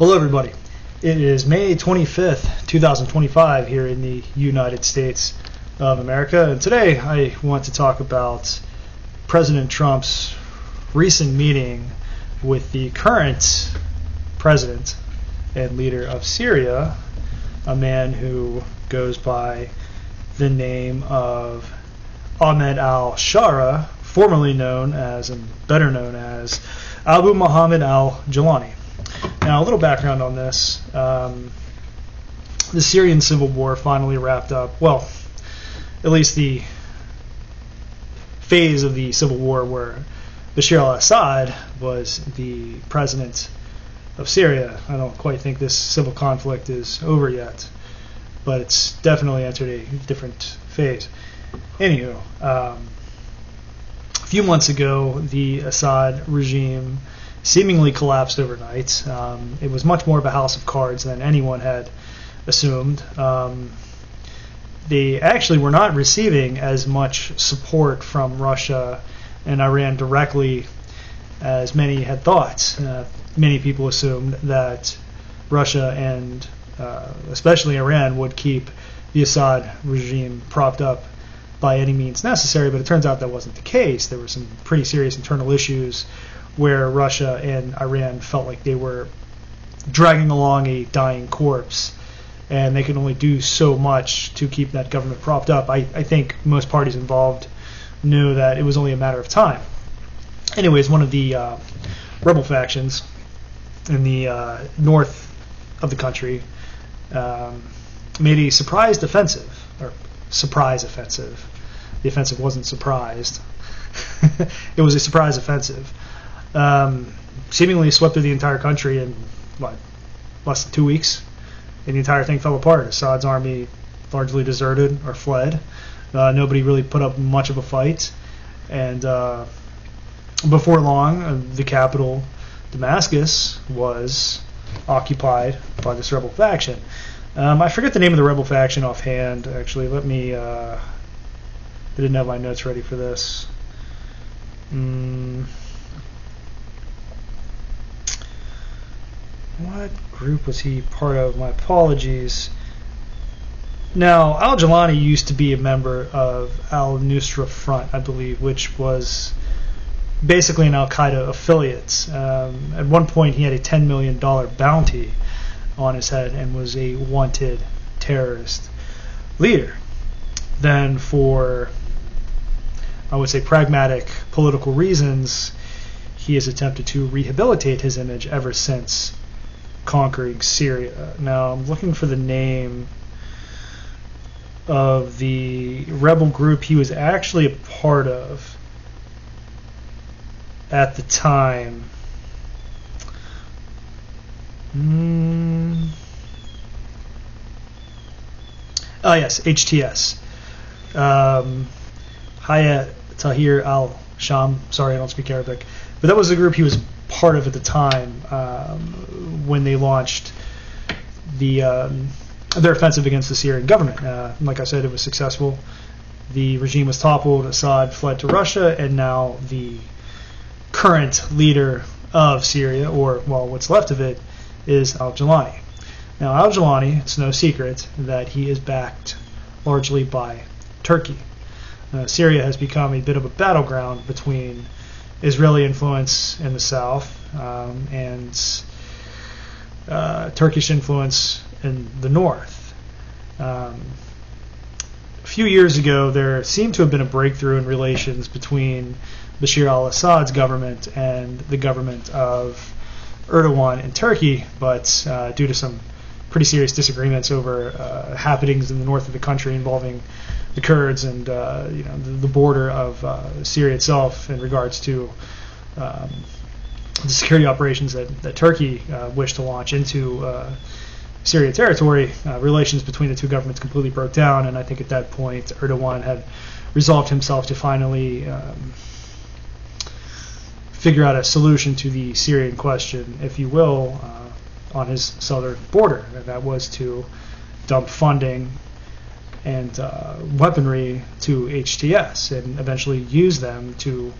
Hello everybody. It is May 25th, 2025 here in the United States of America, and today I want to talk about President Trump's recent meeting with the current president and leader of Syria, a man who goes by the name of Ahmed al-Shara, formerly known as and better known as Abu Muhammad al-Julani. Now, a little background on this. The Syrian civil war finally wrapped up. Well, at least the phase of the civil war where Bashar al-Assad was the president of Syria. I don't quite think this civil conflict is over yet, but it's definitely entered a different phase. Anywho, a few months ago, the Assad regime seemingly collapsed overnight. It was much more of a house of cards than anyone had assumed. They actually were not receiving as much support from Russia and Iran directly as many had thought. Many people assumed that Russia and especially Iran would keep the Assad regime propped up by any means necessary, but it turns out that wasn't the case. There were some pretty serious internal issues where Russia and Iran felt like they were dragging along a dying corpse, and they could only do so much to keep that government propped up. I think most parties involved knew that it was only a matter of time. Anyways, one of the rebel factions in the north of the country made a surprise offensive. The offensive wasn't surprised. It was a surprise offensive. Seemingly swept through the entire country in less than 2 weeks, and the entire thing fell apart. Assad's army largely deserted or fled. Nobody really put up much of a fight, and before long, the capital, Damascus, was occupied by this rebel faction. I forget the name of the rebel faction offhand. Actually, let me. I didn't have my notes ready for this. What group was he part of? My apologies. Now, Al-Julani used to be a member of Al-Nusra Front, I believe, which was basically an Al-Queda affiliate. At one point, he had a $10 million bounty on his head and was a wanted terrorist leader. Then, for, I would say, pragmatic political reasons, he has attempted to rehabilitate his image ever since conquering Syria. Now, I'm looking for the name of the rebel group he was actually a part of at the time. Oh yes, HTS. Hayat Tahrir al-Sham. Sorry, I don't speak Arabic. But that was the group he was part of at the time when they launched their offensive against the Syrian government. Like I said, it was successful. The regime was toppled. Assad fled to Russia, and now the current leader of Syria, or well, what's left of it, is Al-Julani. Now, Al-Julani, it's no secret that he is backed largely by Turkey. Syria has become a bit of a battleground between Israeli influence in the south and Turkish influence in the north. A few years ago, there seemed to have been a breakthrough in relations between Bashar al-Assad's government and the government of Erdogan in Turkey, but due to some pretty serious disagreements over happenings in the north of the country involving the Kurds and the border of Syria itself in regards to the security operations that Turkey wished to launch into Syria territory, relations between the two governments completely broke down, and I think at that point Erdogan had resolved himself to finally figure out a solution to the Syrian question, if you will, on his southern border, and that was to dump funding and weaponry to HTS and eventually use them to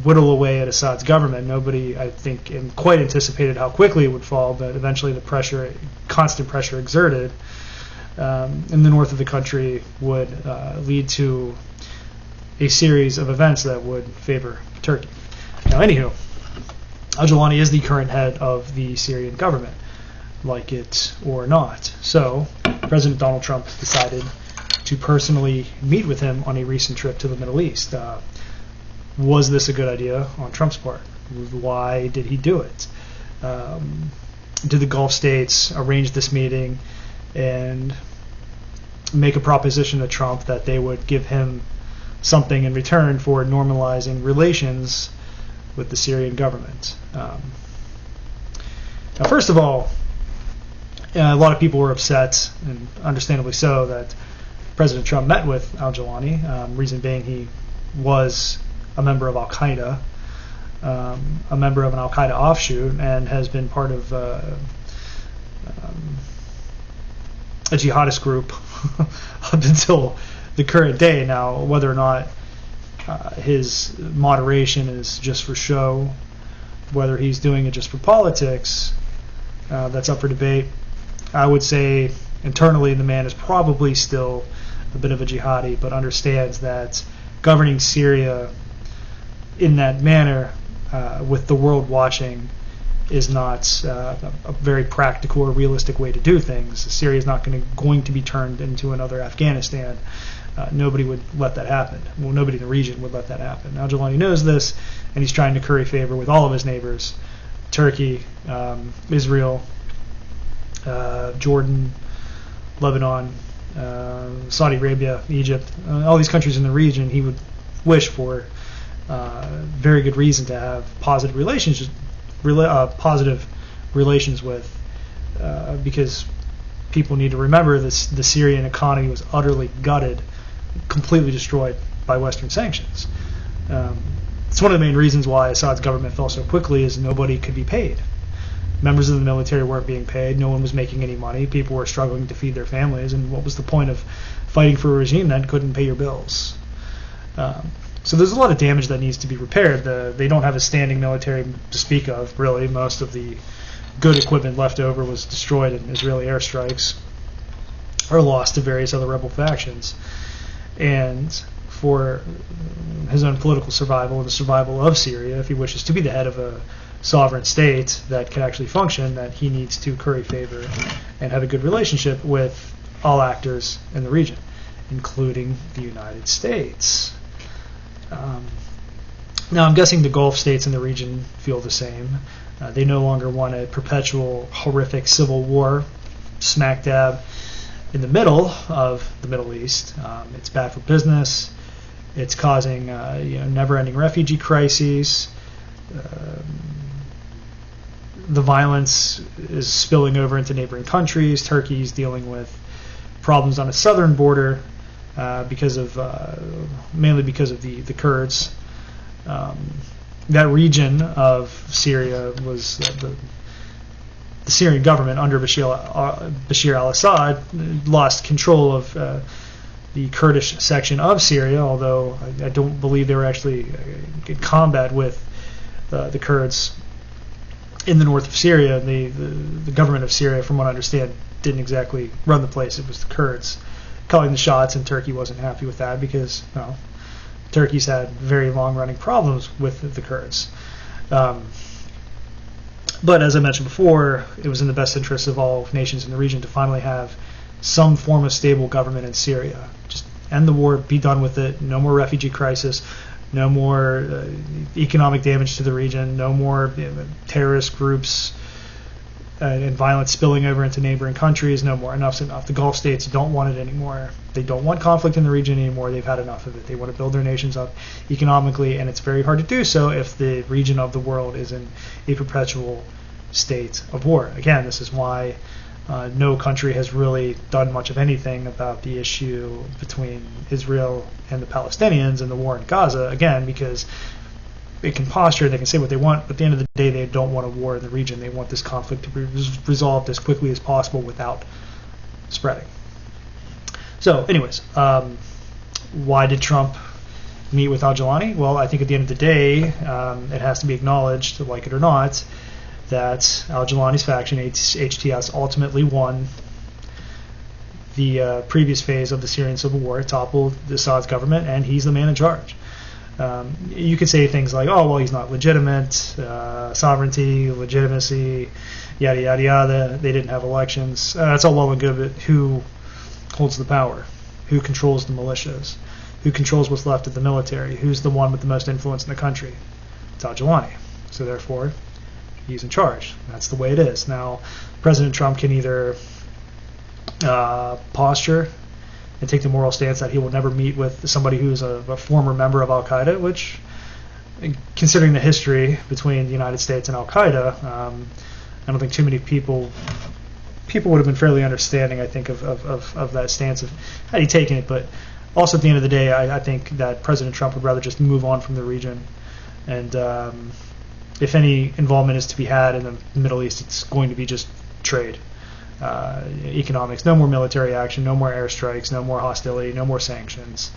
whittle away at Assad's government. Nobody, I think, quite anticipated how quickly it would fall, but eventually the constant pressure exerted in the north of the country would lead to a series of events that would favor Turkey. Now, anywho, Al-Julani is the current head of the Syrian government, like it or not. So, President Donald Trump decided to personally meet with him on a recent trip to the Middle East. Was this a good idea on Trump's part? Why did he do it? Did the Gulf states arrange this meeting and make a proposition to Trump that they would give him something in return for normalizing relations with the Syrian government? Now, first of all, a lot of people were upset, and understandably so, that President Trump met with Al-Julani. Reason being, he was a member of Al-Queda, a member of an Al-Queda offshoot, and has been part of a jihadist group up until the current day. Now, whether or not his moderation is just for show, whether he's doing it just for politics, that's up for debate. I would say internally the man is probably still a bit of a jihadi, but understands that governing Syria in that manner, with the world watching, is not a very practical or realistic way to do things. Syria is not going to be turned into another Afghanistan. Nobody would let that happen. Well, nobody in the region would let that happen. Al-Julani knows this, and he's trying to curry favor with all of his neighbors: Turkey, Israel, Jordan, Lebanon, Saudi Arabia, Egypt, all these countries in the region. He would wish for very good reason to have positive relations with, because people need to remember this: the Syrian economy was utterly gutted, completely destroyed by Western sanctions. It's one of the main reasons why Assad's government fell so quickly, is nobody could be paid. Members of the military weren't being paid. No one was making any money. People were struggling to feed their families. And what was the point of fighting for a regime that couldn't pay your bills? So there's a lot of damage that needs to be repaired. They don't have a standing military to speak of, really. Most of the good equipment left over was destroyed in Israeli airstrikes or lost to various other rebel factions. And for his own political survival and the survival of Syria, if he wishes to be the head of a sovereign state that can actually function, that he needs to curry favor and have a good relationship with all actors in the region, including the United States. Now, I'm guessing the Gulf states in the region feel the same. They no longer want a perpetual, horrific civil war smack dab in the middle of the Middle East. It's bad for business. It's causing never-ending refugee crises. The violence is spilling over into neighboring countries. Turkey's dealing with problems on its southern border mainly because of the Kurds. That region of Syria was the Syrian government under Bashar al-Assad lost control of the Kurdish section of Syria, although I don't believe they were actually in combat with the Kurds in the north of Syria. The government of Syria, from what I understand, didn't exactly run the place. It was the Kurds calling the shots, and Turkey wasn't happy with that because, well, Turkey's had very long-running problems with the Kurds. But as I mentioned before, it was in the best interest of all nations in the region to finally have some form of stable government in Syria. Just end the war, be done with it, no more refugee crisis, no more economic damage to the region, no more terrorist groups and violence spilling over into neighboring countries, no more. Enough's enough. The Gulf states don't want it anymore. They don't want conflict in the region anymore. They've had enough of it. They want to build their nations up economically, and it's very hard to do so if the region of the world is in a perpetual state of war. Again, this is why no country has really done much of anything about the issue between Israel and the Palestinians and the war in Gaza, again, because they can posture, they can say what they want, but at the end of the day, they don't want a war in the region. They want this conflict to be resolved as quickly as possible without spreading. So, anyways, why did Trump meet with Al-Julani? Well, I think at the end of the day, it has to be acknowledged, like it or not, that Al-Julani's faction, HTS, ultimately won the previous phase of the Syrian civil war. It toppled Assad's government, and he's the man in charge. You could say things like, oh, well, he's not legitimate, sovereignty, legitimacy, yada, yada, yada. They didn't have elections. That's all well and good, but who holds the power? Who controls the militias? Who controls what's left of the military? Who's the one with the most influence in the country? It's Al-Julani. So therefore, he's in charge. That's the way it is. Now, President Trump can either posture and take the moral stance that he will never meet with somebody who's a former member of Al-Queda, which, considering the history between the United States and Al-Queda, I don't think too many people would have been fairly understanding, I think, of that stance of how he taken it. But also at the end of the day, I think that President Trump would rather just move on from the region. And if any involvement is to be had in the Middle East, it's going to be just trade. Economics, no more military action, no more airstrikes, no more hostility, no more sanctions.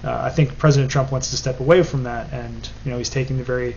I think President Trump wants to step away from that, and he's taking the very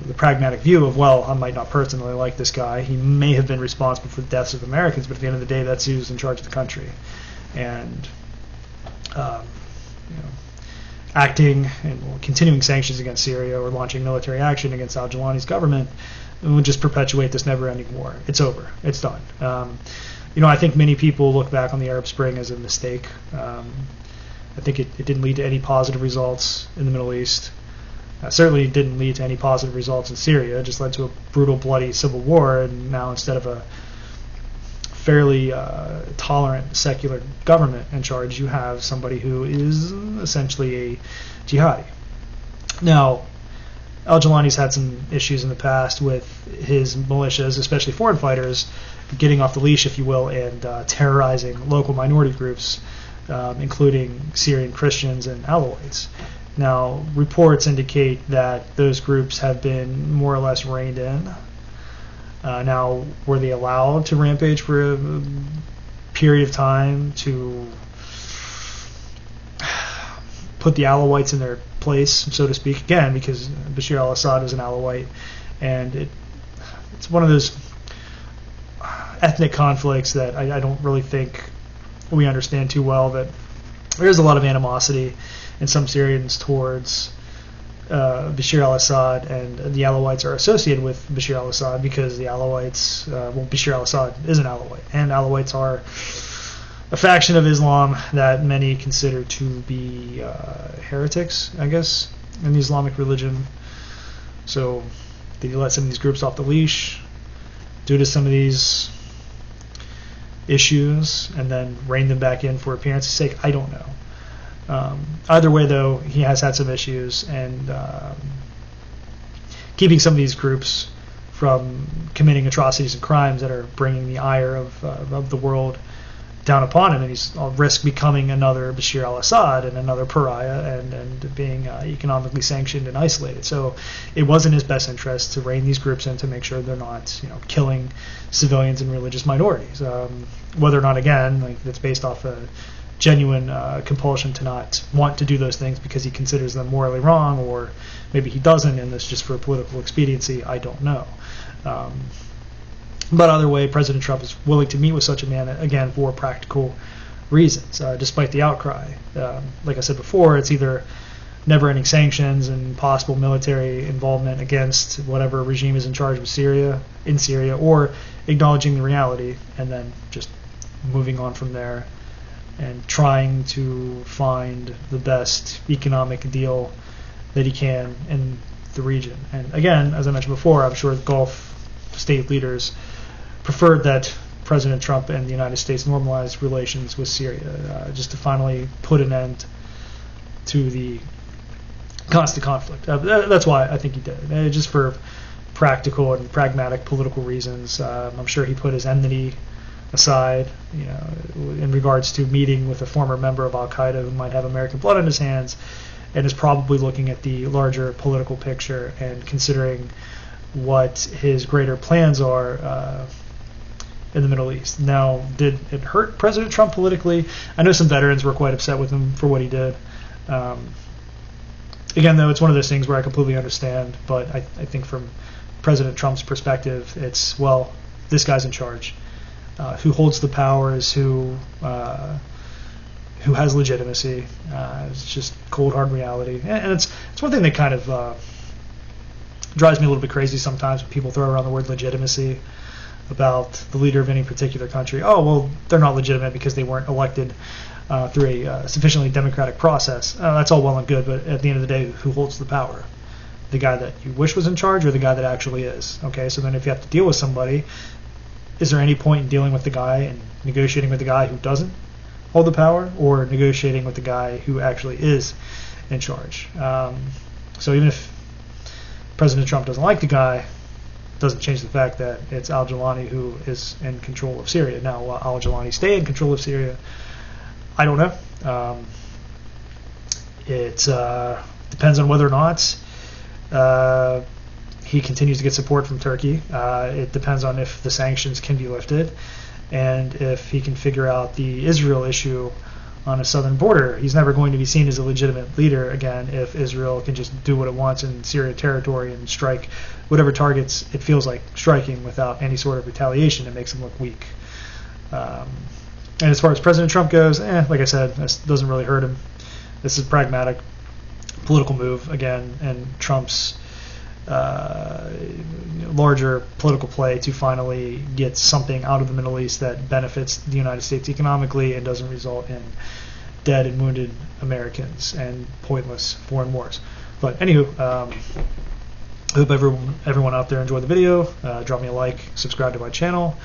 the pragmatic view of, well, I might not personally like this guy. He may have been responsible for the deaths of Americans, but at the end of the day, that's who's in charge of the country. And acting and continuing sanctions against Syria or launching military action against Al-Julani's government would just perpetuate this never-ending war. It's over. It's done. I think many people look back on the Arab Spring as a mistake. I think it didn't lead to any positive results in the Middle East. Certainly didn't lead to any positive results in Syria. It just led to a brutal, bloody civil war, and now instead of a fairly tolerant, secular government in charge, you have somebody who is essentially a jihadi. Now, Al-Julani's had some issues in the past with his militias, especially foreign fighters, getting off the leash, if you will, and terrorizing local minority groups, including Syrian Christians and Alawites. Now, reports indicate that those groups have been more or less reined in. Now, were they allowed to rampage for a period of time to put the Alawites in their place, so to speak, again, because Bashar al-Assad is an Alawite, and it's one of those ethnic conflicts that I don't really think we understand too well, that there is a lot of animosity in some Syrians towards Bashar al-Assad, and the Alawites are associated with Bashar al-Assad because the Alawites, Bashar al-Assad is an Alawite, and Alawites are a faction of Islam that many consider to be heretics, I guess, in the Islamic religion. So did he let some of these groups off the leash due to some of these issues and then rein them back in for appearance's sake? I don't know. Either way, though, he has had some issues, and keeping some of these groups from committing atrocities and crimes that are bringing the ire of the world down upon him, and he's on risk becoming another Bashar al-Assad and another pariah, and being economically sanctioned and isolated. So it was in his best interest to rein these groups in to make sure they're not, killing civilians and religious minorities. Whether or not, again, that's based off a genuine compulsion to not want to do those things because he considers them morally wrong, or maybe he doesn't, and it's just for political expediency, I don't know. But either way, President Trump is willing to meet with such a man, again, for practical reasons, despite the outcry. Like I said before, it's either never-ending sanctions and possible military involvement against whatever regime is in charge of Syria, or acknowledging the reality and then just moving on from there and trying to find the best economic deal that he can in the region. And again, as I mentioned before, I'm sure the Gulf state leaders preferred that President Trump and the United States normalized relations with Syria, just to finally put an end to the constant conflict. That's why I think he did it, just for practical and pragmatic political reasons. I'm sure he put his enmity aside, in regards to meeting with a former member of Al-Qaeda who might have American blood on his hands, and is probably looking at the larger political picture and considering what his greater plans are in the Middle East. Now, did it hurt President Trump politically? I know some veterans were quite upset with him for what he did. again, though, it's one of those things where I completely understand, but I think from President Trump's perspective, it's, well, this guy's in charge. Who holds the powers, who has legitimacy. It's just cold, hard reality. And it's one thing that kind of drives me a little bit crazy sometimes when people throw around the word legitimacy about the leader of any particular country. Oh, well, they're not legitimate because they weren't elected through a sufficiently democratic process. That's all well and good, but at the end of the day, who holds the power? The guy that you wish was in charge or the guy that actually is? Okay, so then if you have to deal with somebody, is there any point in dealing with the guy and negotiating with the guy who doesn't hold the power, or negotiating with the guy who actually is in charge? So even if President Trump doesn't like the guy, it doesn't change the fact that it's Al-Julani who is in control of Syria. Now, will Al-Julani stay in control of Syria? I don't know. It depends on whether or not he continues to get support from Turkey. It depends on if the sanctions can be lifted, and if he can figure out the Israel issue on a southern border. He's never going to be seen as a legitimate leader again if Israel can just do what it wants in Syria territory and strike whatever targets it feels like striking without any sort of retaliation. It makes him look weak. And as far as President Trump goes, like I said, this doesn't really hurt him. This is a pragmatic political move, again, and Trump's larger political play to finally get something out of the Middle East that benefits the United States economically and doesn't result in dead and wounded Americans and pointless foreign wars. But anywho, I hope everyone out there enjoyed the video. Drop me a like, subscribe to my channel,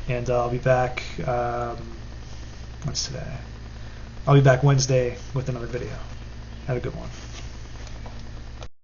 and I'll be back. What's today? I'll be back Wednesday with another video. Have a good one.